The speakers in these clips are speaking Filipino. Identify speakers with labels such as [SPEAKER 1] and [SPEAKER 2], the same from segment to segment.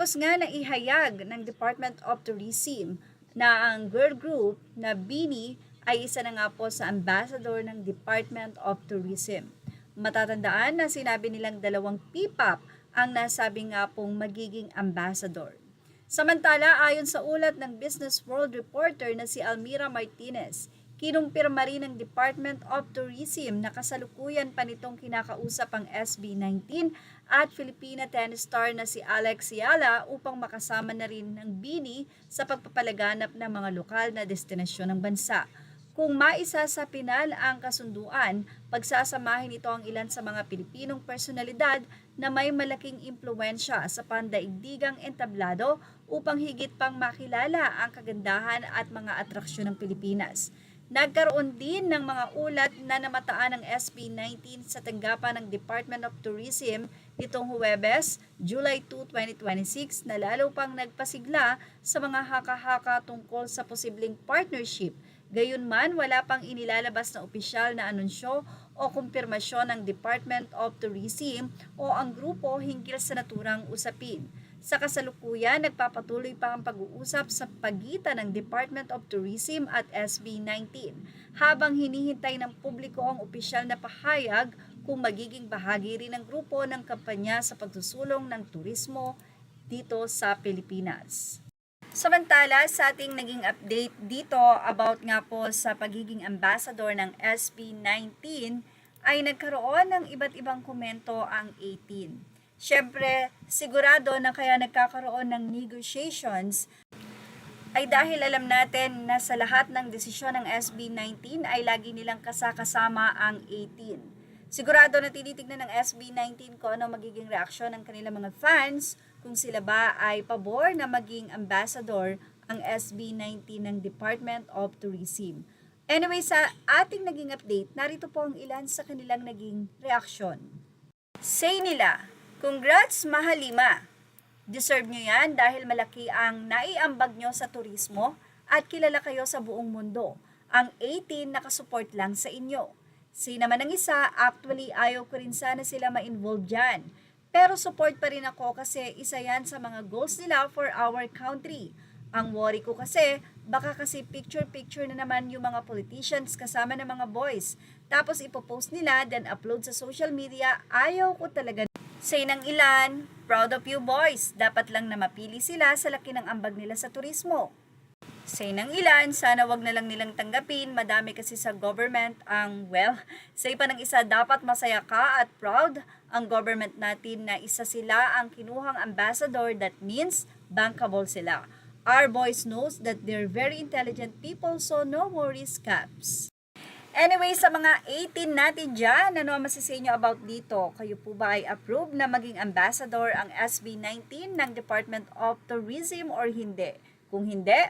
[SPEAKER 1] Matapos nga na ihayag ng Department of Tourism na ang girl group na BINI ay isa na nga po sa ambassador ng Department of Tourism. Matatandaan na sinabi nilang dalawang P-pop ang nasabi nga pong magiging ambassador. Samantala, ayon sa ulat ng Business World reporter na si Almira Martinez, kinumpirma rin ng Department of Tourism na kasalukuyan pa nitong kinakausap ang SB19 at Filipina tennis star na si Alex Yala upang makasama na rin ng BINI sa pagpapalaganap ng mga lokal na destinasyon ng bansa. Kung maisa sa pinal ang kasunduan, pagsasamahin ito ang ilan sa mga Pilipinong personalidad na may malaking impluensya sa pandaigdigang entablado upang higit pang makilala ang kagandahan at mga atraksyon ng Pilipinas. Nagkaroon din ng mga ulat na namataan ng SB19 sa tanggapan ng Department of Tourism nitong Huwebes, July 2, 2026 na lalo pang nagpasigla sa mga haka-haka tungkol sa posibleng partnership. Gayunman, wala pang inilalabas na opisyal na anunsyo o kumpirmasyon ng Department of Tourism o ang grupo hinggil sa naturang usapin. Sa kasalukuyan, nagpapatuloy pa ang pag-uusap sa pagitan ng Department of Tourism at SB19 habang hinihintay ng publiko ang opisyal na pahayag kung magiging bahagi rin ng grupo ng kampanya sa pagsusulong ng turismo dito sa Pilipinas. Samantala, sa ating naging update dito about nga po sa pagiging ambassador ng SB19 ay nagkaroon ng iba't ibang komento ang 18. Siyempre, sigurado na kaya nagkakaroon ng negotiations ay dahil alam natin na sa lahat ng desisyon ng SB19 ay lagi nilang kasama ang 18. Sigurado na tinitignan ng SB19 kung ano magiging reaksyon ng kanilang mga fans kung sila ba ay pabor na maging ambassador ang SB19 ng Department of Tourism. Anyway, sa ating naging update, narito po ang ilan sa kanilang naging reaksyon. Say nila, "Congrats Mahalima! Deserve nyo yan dahil malaki ang naiambag nyo sa turismo at kilala kayo sa buong mundo. Ang 18 nakasupport lang sa inyo. Si naman ang isa, actually ayaw ko rin sana sila ma-involve dyan. Pero support pa rin ako kasi isa yan sa mga goals nila for our country. Ang worry ko kasi, baka kasi picture-picture na naman yung mga politicians kasama ng mga boys. Tapos ipopost nila, then upload sa social media, ayaw ko talaga." Say ng ilan, "Proud of you boys, dapat lang na mapili sila sa laki ng ambag nila sa turismo." Say ng ilan, "Sana wag na lang nilang tanggapin, madami kasi sa government ang, well." Say pa ng isa, "Dapat masaya ka at proud ang government natin na isa sila ang kinuhang ambassador, that means bankable sila. Our boys knows that they're very intelligent people, so no worries, Caps." Anyway, sa mga 18 natin dyan, ano ang masasay nyo about dito? Kayo po ba ay approve na maging ambassador ang SB19 ng Department of Tourism or hindi? Kung hindi,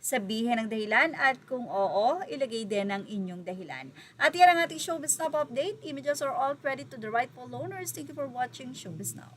[SPEAKER 1] sabihin ang dahilan at kung oo, ilagay din ang inyong dahilan. At yan ang ating Showbiz Now update. Images are all credit to the rightful owners. Thank you for watching Showbiz Now.